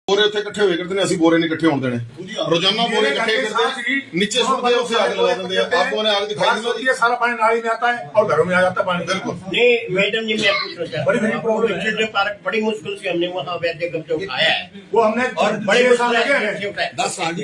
बोरे उत्थे इकट्ठे होए करते ने, असि बोरे नहीं इकट्ठे होने देने। रोजाना बोरे इकट्ठे करते, नीचे सुटते हैं, उसे आग लगा देते हैं। आपको मैंने आग दिखाई दी ना, सारा पानी नाली में आता है और घरों में आ जाता है पानी। बिल्कुल नहीं मैडम जी, मैं पूछना चाहता बड़ी बड़ी प्रॉब्लम है। चिल्ड्रन पार्क बड़ी मुश्किल से हमने वहाँ अवैध कब्जा उठाया है वो हमने और बड़े साल लगे हैं। 10 साल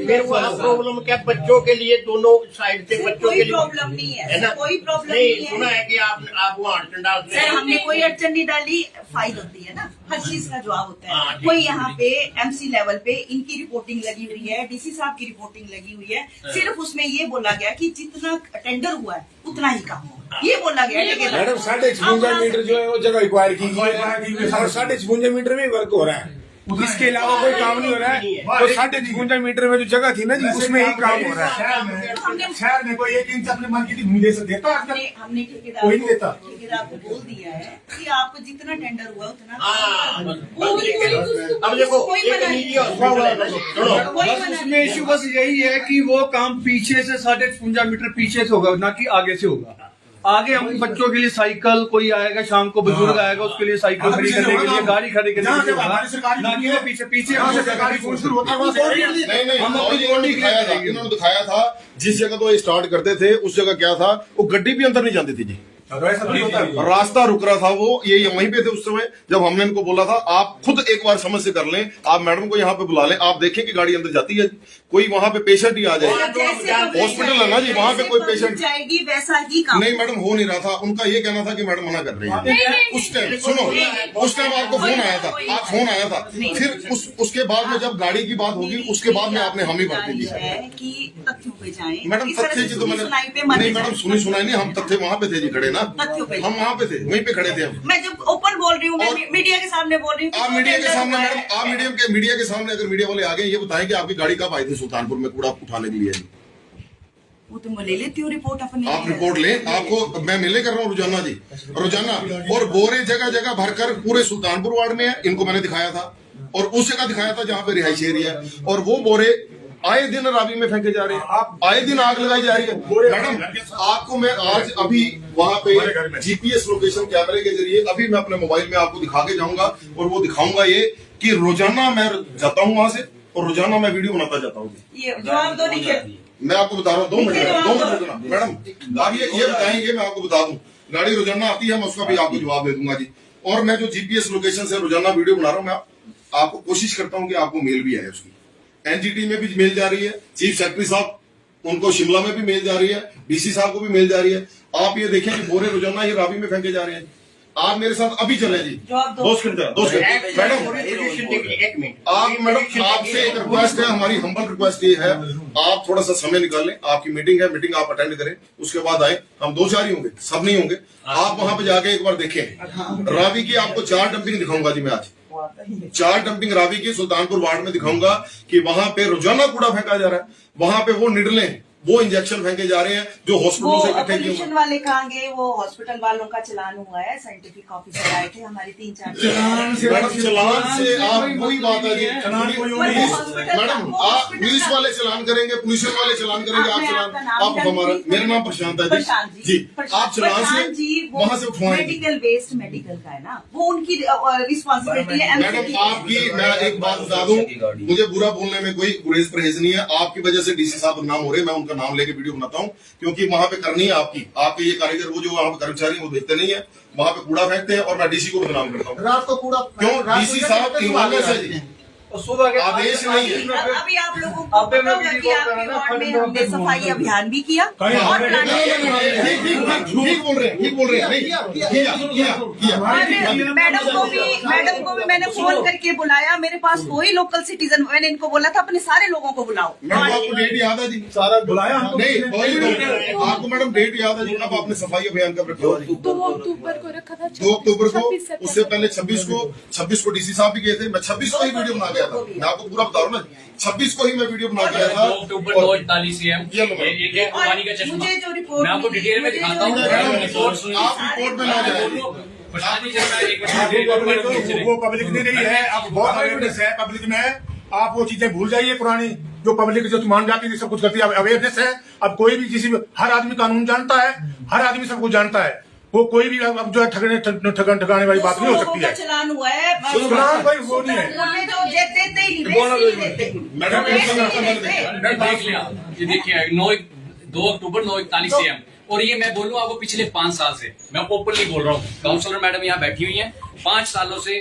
फिर वहाँ प्रॉब्लम क्या, बच्चों के लिए दोनों साइड से बच्चों के कोई लिए प्रॉब्लम नहीं है, ना? कोई प्रॉब्लम नहीं, नहीं सुना है है कि आप वहाँ अड़चन डालते सर। हैं। हमने कोई अड़चन नहीं डाली, फाइल होती है ना, हर चीज का जवाब होता हाँ, है। ठीक कोई है। यहाँ पे एमसी लेवल पे इनकी रिपोर्टिंग लगी हुई है, डीसी साहब की रिपोर्टिंग लगी हुई है। सिर्फ उसमें ये बोला गया कि जितना टेंडर हुआ है उतना ही काम होगा, ये बोला गया। लेकिन मैडम 56.5 मीटर जो है वो जगह एक्वायर की गई है और 56.5 मीटर में वर्क हो रहा है, इसके अलावा कोई काम नहीं हो रहा है। तो 56.5 मीटर में जो जगह थी ना जी, उसमें ही काम हो रहा है। शहर में कोई 1 इंच अपने मन की भूमि दे सकता देता है। हमने कोई नहीं देता। ठेकेदार को बोल दिया है कि आपको जितना टेंडर हुआ उतना हाँ, अब अब देखो कोई एक मना निजी नहीं, हॉस्पिटल है ना, सुनो कोई बस मना उसमें नहीं। इशू बस यही है कि वो काम पीछे से 56.5 मीटर पीछे से होगा, ना कि आगे से होगा। आगे हम बच्चों के लिए साइकिल, कोई आएगा शाम को, बुजुर्ग आएगा, उसके लिए साइकिल खड़ी करने के लिए, गाड़ी खड़ी करने के लिए होगा, ना कि वो पीछे पीछे सरकारी स्कूल शुरू होता है वहाँ से नहीं नहीं, हम अपनी इन्होंने दिखाया था, इन्होंने दिखाया था जिस जगह तो ये स्टार्ट करते थे उस जगह क्या था, वो गड्डी भी अंदर नहीं जाती थी जी, ऐसा नहीं होता है। रास्ता रुक रहा था। वो ये वहीं पे थे उस समय जब हमने इनको बोला था आप खुद एक बार समझ से कर लें, आप मैडम को यहाँ पे बुला लें, आप देखें कि गाड़ी अंदर जाती है, कोई वहां पे पेशेंट ही आ जाए। हॉस्पिटल है ना जी, वहाँ पे कोई पेशेंट जाएगी वैसा ही काम। नहीं मैडम, हो नहीं रहा था। उनका ये कहना था कि मैडम मना कर रही है। उस टाइम सुनो, उस टाइम आपको फोन आया था, आप फोन आया था, फिर उसके बाद में जब गाड़ी की बात होगी उसके बाद में आपने हम ही भर दी है कि तथ्यों पे जाएं। मैडम। इस तरह तथ्य से जी तो मैंने सुनाई पे मत नहीं मैडम, जाएं। सुनी सुनाई नहीं, हम तथ्य वहाँ पे थे जी खड़े ना, तथ्यों पे हम वहाँ पे थे, वहीं पे खड़े थे हम। मैं जब ओपन बोल रही हूँ, मैं और- मीडिया के सामने बोल रही हूँ। आप मीडिया के सामने मैडम, आप मीडिया के सामने अगर मीडिया वाले आ गए, ये बताएं कि आपकी गाड़ी कब आई थी सुल्तानपुर में कूड़ा उठाने के लिए? वो तो मैं ले लेती हूँ रिपोर्ट अपनी। आप रिपोर्ट लें, आपको मैं मिले कर रहा हूँ रोजाना जी, रोजाना। और बोरे जगह जगह भरकर पूरे सुल्तानपुर वार्ड में है, इनको मैंने दिखाया था, और उस जगह दिखाया था जहाँ पे रिहायशी एरिया है, और वो बोरे आए दिन रावी में फेंके जा रहे हैं, आए दिन आग लगाई जा रही है। मैडम आपको मैं आज अभी वहाँ पे जीपीएस लोकेशन कैमरे के जरिए अभी मैं अपने मोबाइल में आपको दिखा के जाऊंगा, और वो दिखाऊंगा ये कि रोजाना मैं जाता हूँ वहां से और रोजाना मैं वीडियो बनाता जाता हूँ। ये जवाब दो नहीं। मैं आपको बता रहा हूँ, 2 मिनट रुकना मैडम। आप ये बताएंगे, मैं आपको बता दूं, गाड़ी रोजाना आती है, मैं उसका भी आपको जवाब दे दूंगा जी। और मैं जो जीपीएस लोकेशन से रोजाना वीडियो बना रहा हूँ, मैं आपको कोशिश करता हूँ कि आपको मेल भी आए उसकी। एनजीटी में भी मेल जा रही है, चीफ सेक्रेटरी साहब उनको शिमला में भी मेल जा रही है, डीसी साहब को भी मेल जा रही है। आप ये देखें कि बोरे रोजाना ही रावी में फेंके जा रहे हैं। आप मेरे साथ अभी चले जी, जवाब दो। 2 सेकंड मैडम। एक मिनट आप मैडम, आपसे एक रिक्वेस्ट है, हमारी हम्बल रिक्वेस्ट ये है, आप थोड़ा सा समय निकाल लें, आपकी मीटिंग है, मीटिंग आप अटेंड करें, उसके बाद आए। हम 2-4 ही होंगे, सब नहीं होंगे। आप वहां पे जाके एक बार देखें रावी की, आपको 4 डंपिंग दिखाऊंगा जी मैं आज। 4 डंपिंग रावी की सुल्तानपुर वार्ड में दिखाऊंगा कि वहां पे रोजाना कूड़ा फेंका जा रहा है, वहां पे वो निडले, वो इंजेक्शन फेंके जा रहे हैं जो हॉस्पिटलों से इकट्ठे किए हुए पोल्यूशन वाले कहाँ गए? वो हॉस्पिटल वालों का चलान हुआ है, साइंटिफिक ऑफिसर आए थे हमारे 3-4 मैडम। चलान से आप वही बात है जी, चलान कोई और नहीं। मैडम आप पुलिस वाले चलान करेंगे, पुलिस वाले चलान करेंगे, आप चलान, आप हमारा, मेरा नाम प्रशांत है जी जी, आप चलान से वहां से उठवाएंगे। मेडिकल वेस्ट मेडिकल का है ना, वो उनकी रिस्पॉन्सिबिलिटी है। मैडम आपकी, मैं एक बात बता दूं, मुझे बुरा बोलने में कोई गुरेज परहेज नहीं है। आपकी वजह से डीसी साहब बदनाम हो रहे हैं, मैं उनका नाम लेके वीडियो बनाता हूं, क्योंकि वहां पे करनी है आपके ये कारीगर, वो जो वहां पे कर्मचारी वो देखते नहीं है, वहां पे कूड़ा फेंकते हैं, और मैं डीसी को बदनाम करता हूँ। रात को कूड़ा क्यों? डीसी साहब ईमानदार है जी, सुबह के आदेश नहीं है। अभी आप लोगों को पता होगा कि आपके वार्ड में हमने सफाई अभियान भी किया और ठीक बोल रहे हैं, ठीक बोल रहे हैं, नहीं किया। मैडम को भी मैंने फोन करके बुलाया। मेरे पास कोई लोकल सिटीजन, मैंने इनको बोला था अपने सारे लोगों को बुलाओ। मैडम आपको डेट याद है जी? सारा बुलाया हमको। नहीं वही तो, आपको मैडम डेट याद है जी? अब आपने सफाई अभियान कब रखा हुआ? 2 अक्टूबर को रखा था। 2 अक्टूबर को, 26 सितंबर। उससे पहले 26 को डीसी साहब भी गए थे। मैं 26 को ही वीडियो बना गया था, मैं आपको पूरा बता रहा हूँ ना, 26 को ही मैं वीडियो बना गया था। 2 अक्टूबर 2048 CM ये लो मैडम। ये अंबानी का चश्मा। मुझे जो रिपोर्ट मैं आपको डिटेल में दिखाता हूँ। मैडम, रिपोर्ट सुनिए। आप रिपोर्ट में ना जाए। प्रशांत जी, चलो मैं एक मिनट वो पब्लिक नहीं रही है, अब बहुत अवेयरनेस है पब्लिक में। आप वो चीजें भूल जाइए पुरानी, जो पब्लिक जो मान जाती थी, सब कुछ करती है। अब अवेयरनेस है, अब कोई भी किसी भी, हर आदमी कानून जानता है, हर आदमी सब कुछ जानता है। वो कोई भी अब जो है ठगाने वाली बात नहीं हो सकती है। चलान हुआ है चलान कोई वो नहीं है। उनमें तो देते ही नहीं देख लिया ये देखिए 2 अक्टूबर 9:41 AM और ये मैं बोल रहा हूँ आपको पिछले 5 साल से मैं ओपनली बोल रहा हूँ। काउंसलर मैडम यहाँ बैठी हुई हैं 5 सालों से।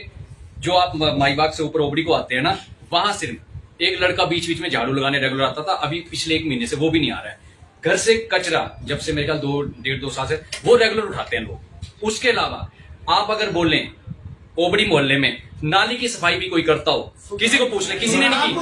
जो आप माईबाग से ऊपर ओबड़ी को आते हैं ना, वहां सिर्फ एक लड़का बीच बीच में झाड़ू लगाने रेगुलर आता था। अभी पिछले 1 महीने से वो भी नहीं आ रहा है। घर से कचरा जब से मेरे ख्याल 2.5 साल से वो रेगुलर उठाते हैं लोग। उसके अलावा आप अगर बोलें ओबड़ी मोहल्ले में नाली की सफाई भी कोई करता हो, किसी को पूछ ले, किसी ने नहीं की।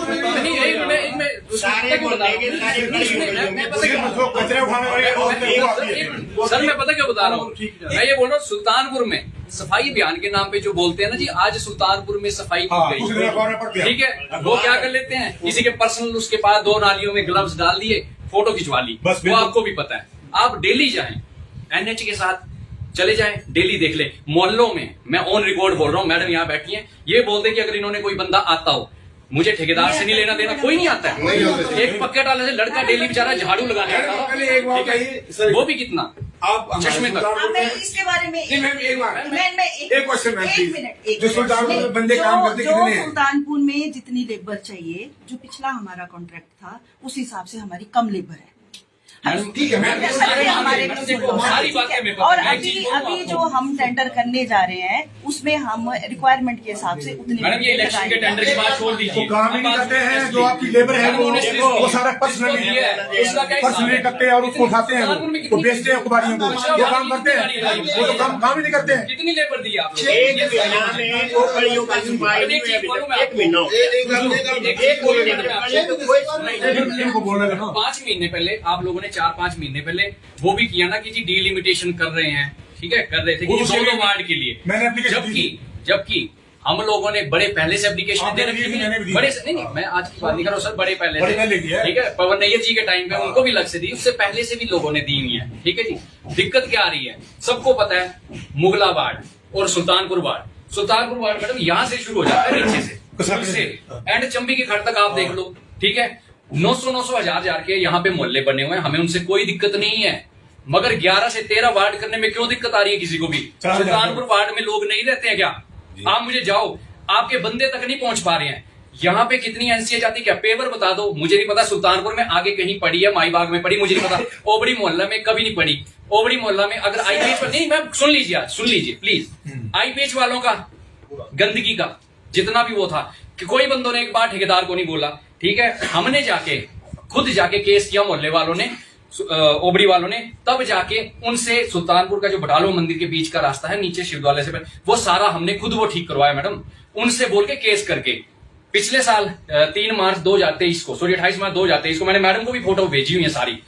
सर मैं पता क्या बता रहा हूँ, मैं ये बोल रहा हूँ सुल्तानपुर में सफाई अभियान के नाम पे जो बोलते हैं ना जी, आज सुल्तानपुर में सफाई की गई, ठीक है। वो क्या कर लेते हैं, किसी के पर्सनल उसके पास 2 नालियों में ग्लव्स डाल दिए, फोटो खिंचवा ली। वो आपको भी पता है। आप डेली जाएं NH के साथ चले जाएं, डेली देख ले मोहल्लों में। मैं ऑन रिकॉर्ड बोल रहा हूँ, मैडम यहाँ बैठी हैं, ये बोलते कि अगर इन्होंने कोई बंदा आता हो, मुझे ठेकेदार से नहीं लेना देना, कोई नहीं आता है। एक पक्के डाले से लड़का डेली बेचारा झाड़ू लगाने आता था, एक बात है, वो भी कितना आप चश्मे तक। मैं इसके बारे में एक क्वेश्चन है, एक मिनट। जो सुल्तानपुर में बंदे काम करते कितने हैं? सुल्तानपुर में जितनी लेबर चाहिए, जो पिछला हमारा कॉन्ट्रैक्ट था, उस हिसाब से हमारी कम लेबर है। ठीक है मैम, हमारे सारी बातें मैं और अभी जो हम टेंडर करने जा रहे हैं, उसमें हम रिक्वायरमेंट के हिसाब से उतने मैडम ये इलेक्शन के टेंडर की बात छोड़ दीजिए। वो काम ही नहीं करते हैं, जो आपकी लेबर है वो सारा पर्सनली करते हैं और उसको उठाते हैं, वो बेचते हैं कुबाड़ियों को। वो काम करते हैं, वो तो काम ही नहीं करते हैं। कितनी लेबर दी आप? 5 महीने पहले आप लोगों ने 4-5 महीने पहले वो भी किया ना कि जी डीलिमिटेशन कर रहे हैं, ठीक है, कर रहे थे कि 2 वार्ड के लिए। मैंने एप्लीकेशन जबकि हम लोगों ने बड़े पहले से एप्लीकेशन दे रखी थी। बड़े से नहीं, मैं आज की बात नहीं कर रहा हूँ सर, बड़े पहले से, ठीक है। पवन नैयर जी के टाइम पे उनको भी लग से दी, उससे पहले से भी लोगों ने दी हुई है, ठीक है जी। दिक्कत क्या आ रही है सबको पता है, मुगला वार्ड और सुल्तानपुर वार्ड मैडम यहाँ से शुरू हो जाता है, नीचे से एंड चंबी के घर तक आप देख लो, ठीक है। 900 हजार के यहाँ पे मोहल्ले बने हुए हैं, हमें उनसे कोई दिक्कत नहीं है। मगर 11 से 13 वार्ड करने में क्यों दिक्कत आ रही है किसी को भी? सुल्तानपुर वार्ड में लोग नहीं रहते हैं क्या? आप मुझे जाओ, आपके बंदे तक नहीं पहुंच पा रहे हैं। यहाँ पे कितनी एनसीए जाती, क्या पेवर बता दो, मुझे नहीं पता। सुल्तानपुर में आगे कहीं पड़ी है, माईबाग में पड़ी, मुझे नहीं पता। ओबड़ी मोहल्ला में कभी नहीं पड़ी। ओबड़ी मोहल्ला में अगर आईपीएच पर नहीं, मैम सुन लीजिए प्लीज। आईपीएच वालों का गंदगी का जितना भी वो था कि कोई बंदों ने एक बार ठेकेदार को नहीं बोला, ठीक है। हमने खुद जाके केस किया, मोहल्ले वालों ने, ओबड़ी वालों ने, तब जाके उनसे सुल्तानपुर का जो बटालो मंदिर के बीच का रास्ता है नीचे शिवद्वार से, वो सारा हमने खुद वो ठीक करवाया मैडम, उनसे बोल के केस करके। पिछले साल 3 मार्च 2023 को, सॉरी 28 मार्च 2023 को मैंने मैडम को भी फोटो भेजी हुई है सारी।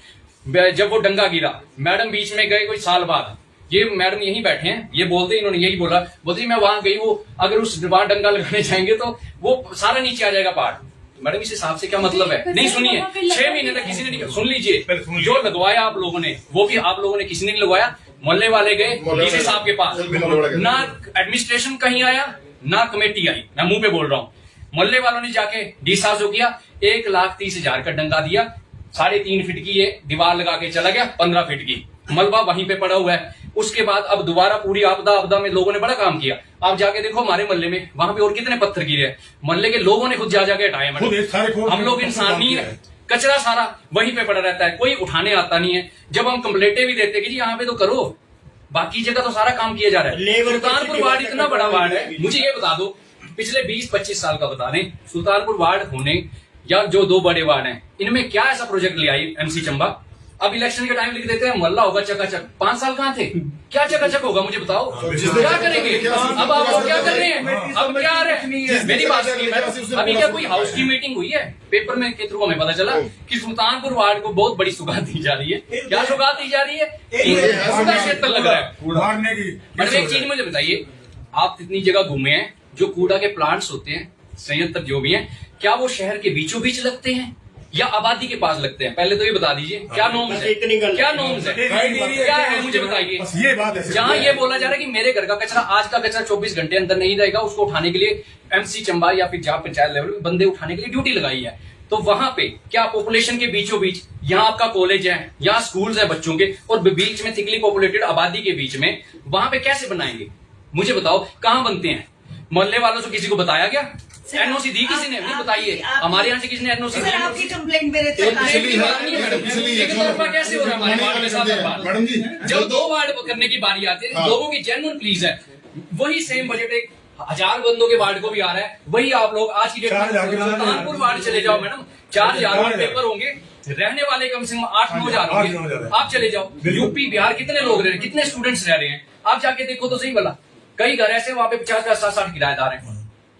जब वो डंगा गिरा, मैडम बीच में गए कोई साल बाद, ये मैडम यहीं बैठे हैं, ये बोलते इन्होंने यही बोलती मैं वहां गई, वो अगर उस बार डंगा लगाने जाएंगे तो वो सारा नीचे आ जाएगा पहाड़। मैडम इस हिसाब से क्या मतलब है? नहीं सुनिए, 6 महीने तक किसी ने नहीं, सुन लीजिए, जो लगवाया आप लोगों ने वो भी आप लोगों ने, किसी ने नहीं लगवाया। मोहल्ले वाले गए डीसी साहब के पास, ना एडमिनिस्ट्रेशन कहीं आया, ना कमेटी आई, मैं मुंह पे बोल रहा हूँ। मोहल्ले वालों ने जाके डी साहब जो किया, 1,30,000 का डंगा दिया, 3.5 फीट की ये दीवार लगा के चला गया, 15 फीट की मलबा वहीं पे पड़ा हुआ है। उसके बाद अब दोबारा पूरी आपदा में लोगों ने बड़ा काम किया। आप जाके देखो हमारे मोहल्ले में, वहां पे और कितने पत्थर गिरे हैं, मोहल्ले के लोगों ने खुद जाके हटाए। मैडम हम लोग इंसान नहीं है, कचरा सारा वहीं पे पड़ा रहता है, कोई उठाने आता नहीं है। जब हम कंप्लेंटें भी देते कि जी यहाँ पे तो करो, बाकी जगह तो सारा काम किया जा रहा है। सुल्तानपुर वार्ड इतना बड़ा वार्ड है, मुझे ये बता दो, पिछले 20-25 साल का बता दें, सुल्तानपुर वार्ड होने या जो 2 बड़े वार्ड हैं, इनमें क्या ऐसा प्रोजेक्ट ले आई एमसी चंबा? अब इलेक्शन के टाइम लिख देते हैं मोहल्ला होगा चकाचक। 5 साल कहाँ थे? क्या चकाचक होगा मुझे बताओ, क्या करेंगे? अब आप लोग क्या कर रहे हैं? अब क्या मेरी बात सुनिए, अभी क्या कोई हाउस की मीटिंग हुई है? पेपर में के थ्रू हमें पता चला कि सुल्तानपुर वार्ड को बहुत बड़ी सुगात दी जा रही है। क्या सुगात दी जा रही है? क्षेत्र लग रहा है। एक चीज मुझे बताइए, आप इतनी जगह घूमे हैं, जो कूड़ा के प्लांट्स होते हैं, संयंत्र जो भी हैं, क्या वो शहर के बीचों बीच लगते हैं या आबादी के पास लगते हैं? पहले तो ये बता दीजिए, क्या नॉर्म्स है, क्या नॉर्म्स है, क्या है मुझे बताइए। ये बात है जहाँ ये बोला जा रहा है कि मेरे घर का कचरा, आज का कचरा 24 घंटे अंदर नहीं रहेगा, उसको उठाने के लिए एमसी चंबा या फिर जहाँ पंचायत लेवल पे बंदे उठाने के लिए ड्यूटी लगाई है। तो वहां पे क्या पॉपुलेशन के बीचों बीच, यहाँ आपका कॉलेज है, यहाँ स्कूल्स है बच्चों के, और बीच में थिकली पॉपुलेटेड आबादी के बीच में, वहां पे कैसे बनाएंगे? मुझे बताओ कहां बनते हैं? मोहल्ले वालों से किसी को बताया गया? एनओसी दी किसी ने? नहीं बताइए। हमारे यहाँ से किसी ने एनओसी दी? आपकी कंप्लेंट मेरे तक कैसे हो रहा है हमारे वार्ड के साथ? मैडम जी, जब 2 वार्ड करने की बारी आती है, लोगों की जेन्युइन प्लीज है, वही सेम बजट एक 1000 बंदों के वार्ड को भी आ रहा है। वही आप लोग आज की डेट में सुल्तानपुर वार्ड चले जाओ मैडम, 4000 पेपर होंगे, रहने वाले कम से कम 8-9 हजार होंगे। आप चले जाओ यूपी बिहार, कितने लोग रह रहे हैं, कितने स्टूडेंट्स रह रहे हैं, आप जाके देखो तो सही भला। कई घर ऐसे वहां पे 50-60 किराएदार हैं,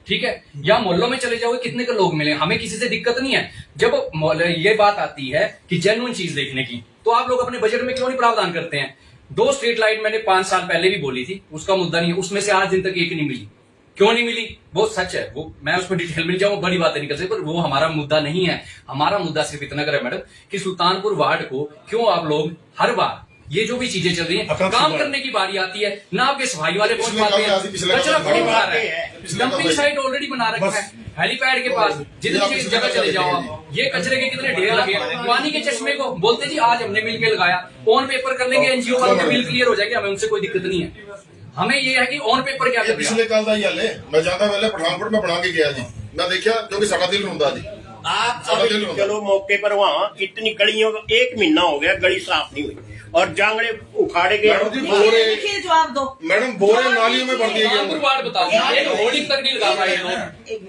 ठीक है। या मोहल्लों में चले जाओगे, कितने के लोग मिले, हमें किसी से दिक्कत नहीं है। जब ये बात आती है कि जेन्युइन चीज देखने की, तो आप लोग अपने बजट में क्यों नहीं प्रावधान करते हैं? 2 स्ट्रीट लाइट मैंने 5 साल पहले भी बोली थी, उसका मुद्दा नहीं है, उसमें से आज दिन तक एक नहीं मिली। क्यों नहीं मिली? वो सच है, वो मैं उसमें डिटेल में नहीं जाऊंगा, बड़ी बातें नहीं कर सकते, पर वो हमारा मुद्दा नहीं है। हमारा मुद्दा सिर्फ इतना कर मैडम कि सुल्तानपुर वार्ड को क्यों आप लोग हर बार ये जो भी चीजें चल रही हैं, काम करने की बारी आती है ना, आपके सफाई वाले पहुंच पाते हैं, कचरा बड़ी बार है, डंपिंग साइट ऑलरेडी बना रखा है हेलीपैड के पास, जितनी जगह चले जाओ आप, ये कचरे के कितने ढेर लगे हैं। पानी के चश्मे को बोलते जी आज हमने मिलकर लगाया, ऑन पेपर कर लेंगे, एनजीओ वालों की बिल क्लियर हो जाएगी, हमें उनसे कोई दिक्कत नहीं है। हमें ये है कि ऑन पेपर क्या करते पिछले कल का ही हाल है। मैं जाता पहले पठानकोट में बना के गया जी, मैं देखा क्योंकि साडा दिल रोंदा जी। आप चलो मौके पर वहाँ इतनी गलियों का 1 महीना हो गया, गली साफ नहीं हुई और जांगड़े उखाड़े गए। देखिए जवाब दो मैडम, बोरे नालियों में भर दिए गए। वार्ड बता दो, एक होर्डिंग तक नहीं लगा पाए ये लोग।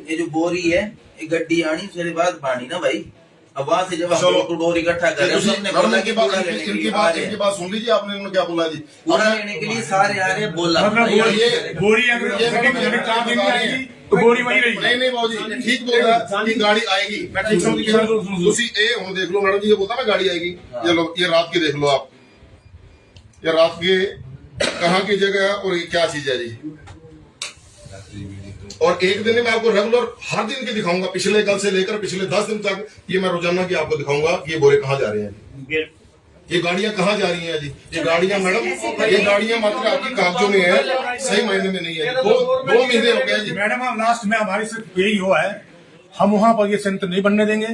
ये जो बोरी है, ये गड्डी आनी उसके बाद पानी ना भाई, अब वहां से जब हम बोरी इकट्ठा कर रहे हैं, इनकी बात सुन लीजिए, आपने उन्होंने क्या बोला जी, पूरा लेने के लिए सारे आ रहे हैं, बोला बोरी अगर काम नहीं आएगी तो बोरी वही रहेगी। नहीं बाबू जी ठीक बोल रहा है कि गाड़ी आएगी, मैं ठीक समझ गया। हम देख लो मैडम जी, ये बोलता मैं गाड़ी आएगी, ये रात की देख लो आप, ये रात के कहाँ की जगह है और ये क्या चीज है जी। और एक दिन में मैं आपको रेगुलर हर दिन की दिखाऊंगा, पिछले कल से लेकर पिछले 10 दिन तक, ये मैं रोजाना की आपको दिखाऊंगा कि ये बोरे कहाँ जा रहे हैं, ये गाड़ियां कहाँ जा रही हैं जी। ये गाड़ियां मैडम, ये गाड़ियां मात्र आपकी कागजों में है, सही मायने में नहीं है। 2 महीने हो गए जी मैडम। हम लास्ट में हमारी सिर्फ यही हुआ है, हम वहाँ पर ये सेंटर नहीं बनने देंगे।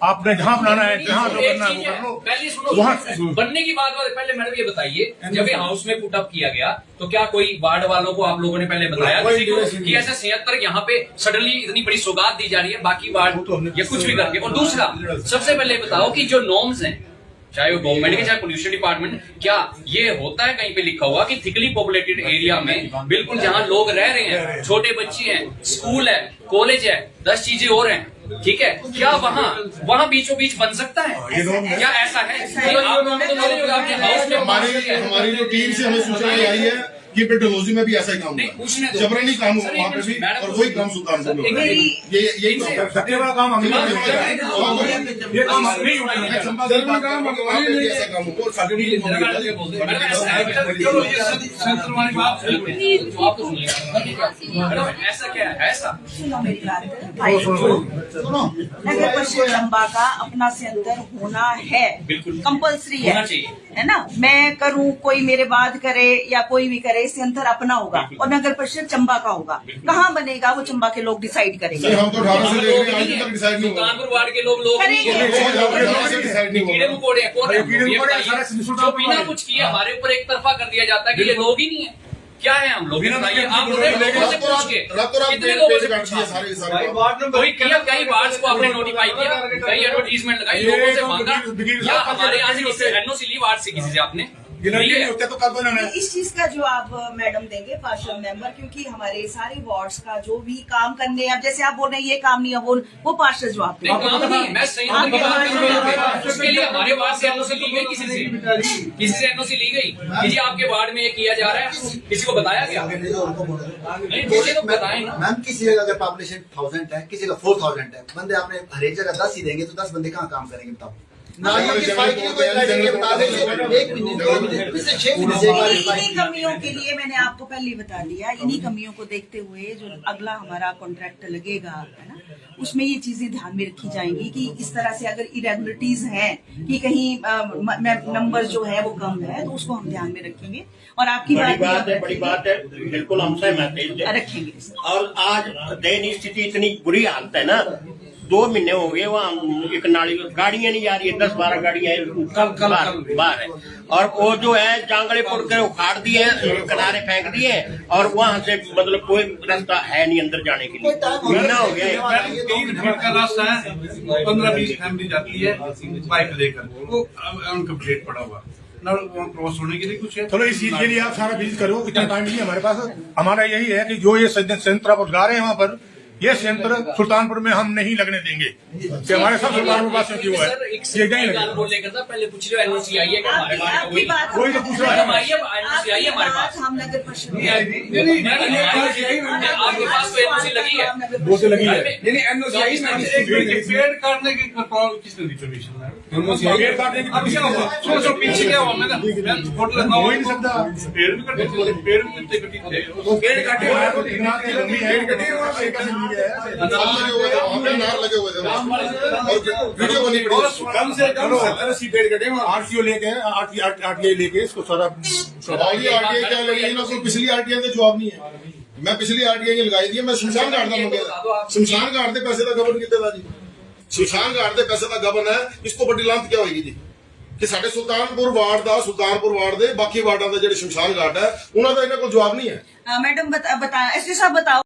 आपने जहाँ बनाना है, जहाँ जो करना है वो कर लो। पहले सुनो, वहाँ बनने की बात पहले मैडम ये बताइए, जब ये हाउस में पुट अप किया गया तो क्या कोई वार्ड वालों को आप लोगों ने पहले बताया किसी को कि ऐसा 76 यहाँ पे सडनली इतनी बड़ी सौगात दी जा रही है बाकी वार्ड या कुछ भी करके? और दूसरा, सबसे पहले बताओ कि जो नॉर्म्स हैं, चाहे वो गवर्नमेंट के चाहे पोल्यूशन डिपार्टमेंट, क्या ये होता है कहीं पे लिखा हुआ कि थिकली पॉपुलेटेड एरिया में बिल्कुल जहां लोग रह रहे हैं, छोटे बच्चे हैं, स्कूल है, कॉलेज है, 10 चीजें और हैं, ठीक है, क्या वहाँ बीचों बीच बन सकता है? क्या ऐसा है? हमारी जो टीम से हमें सूचनाएं आई है कि पेट्रोलॉजी में भी ऐसा ही काम हुआ, जबरनी काम हुआ वहाँ पे भी, और वही काम सुल्तानपुर में यही धक्के वाला काम हमें ये काम नहीं होगा, ऐसा काम हुआ। ऐसा क्या है? ऐसा सुनो मेरी बात भाई, नगर परिषद चंबा का अपना सेंटर होना है, कंपल्सरी है ना। मैं करूं, कोई मेरे बाद करे या कोई भी करे, सेंटर अपना होगा और नगर परिषद चंबा का होगा। कहाँ बनेगा वो चंबा के लोग डिसाइड करेंगे। हम तो 18 से देख रहे हैं, आज तक डिसाइड नहीं हुआ। सुल्तानपुर वार्ड के लोग जो बिना कुछ किए हमारे ऊपर एक तरफा कर दिया जाता है कि ये लोग ही नहीं है। क्या है हम लोग? बताइए आप, लोगों से पूछ के कितने लोगों से कोई कई वार्ड को आपने नोटिफाई किया, कई एडवर्टीजमेंट लगाई, लोगों से मांगा, या हमारे यहाँ से किसी एनओसी ली वार्ड से किसी से आपने? इस चीज का जवाब मैडम देंगे, पार्षद मेंबर, क्योंकि हमारे सारे वार्ड्स का जो भी काम करने, अब जैसे आप बोल रहे हैं ये काम नहीं है, वो पार्षद जवाब देंगे। मैं सही उसके लिए हमारे वार्ड से एनओसी ली गई, किसी से एनओसी ली गई कि जी आपके वार्ड में ये किया जा रहा है, किसी को बताया गया? नहीं, मुझे तो बताएं ना मैम। किसी जगह अगर पॉपुलेशन 1000 है, किसी का 4000 है, बंदे आपने हर एक जगह 10 ही देंगे तो 10 बंदे कहाँ काम करेंगे बताओ? इन्हीं कमियों के लिए मैंने आपको पहले बता दिया, इन्हीं कमियों को देखते हुए जो अगला हमारा कॉन्ट्रैक्ट लगेगा, है ना, उसमें ये चीजें ध्यान में रखी जाएंगी कि इस तरह से अगर इरेगुलरिटीज हैं कि कहीं नंबर जो है वो कम है, तो उसको हम ध्यान में रखेंगे। और आपकी बड़ी बात है, बिल्कुल हम सहमत हैं, रखेंगे। और आज दयनीय स्थिति, इतनी बुरी हालत है ना, 2 महीने हो गए वहाँ एक नाली गाड़ियां नहीं जा रही है, 10-12 गाड़ियां बाहर है। और वो जो है जांगड़े पुर के उखाड़ दिए, किनारे फेंक दिए और वहां से मतलब कोई रास्ता है नहीं अंदर जाने के लिए। महीना हो गया 3 फीट का रास्ता है, 15-20 फैमिली जाती है पाइप लेकर, वो अनकम्प्लीट पड़ा हुआ ना, क्रॉस होने के लिए कुछ है। चलो इस चीज के लिए आप सारा विजिट करो, इतना टाइम नहीं है हमारे पास। हमारा यही है कि जो ये संयंत्र आप उद्घार रहे हैं वहाँ पर, ये संयंत्र सुल्तानपुर में हम नहीं लगने देंगे कि हमारे सब सुल्तानपुर पास में क्यों है, ये नहीं लगेगा। पहले पूछ लो एनओसी आई है क्या हमारे पास? आपकी बात कोई तो पूछ रहा है एनओसी आई है हमारे पास? हम नगर परिषद आपके पास तो एनओसी लगी है, दो से लगी है। पेड़ काटने की किसने दी परमिशन? पेड़ काटने की अब क्या हुआ? सोचो पीछे क्या हुआ? मैं फोटो लगाऊं, हो ही नहीं सकता। पेड़ भी कटे थे, पेड़ भी कितने कटे थे, पेड़ कटे हुए लगे हुए थे वहाँ पे, नार लगे हुए थे वहाँ। और वीडियो बनी पड़ी। कम से कम 70-80 पेड़ कटे हुए। आरटीओ लेके आरटीआई लेके इसको सारा आरटीआई क्या लगी ना, कोई पिछली आरटीआई का जवाब नहीं है। मैं पिछली आरटीआई लगाई थी, मैं शमशान घाट का मंगेगा, शमशान घाट के पैसे का गबन कितने था जी, शमशान घाट के पैसे का गबन है। इसको बड़ी लांत क्या होगी जी कि साढ़े सुल्तानपुर वार्ड दे बाकी वार्डा का जो शमशान घाट है उन्होंने इन्हें कोई जवाब नहीं है। मैडम बता एसपी साहब बताओ।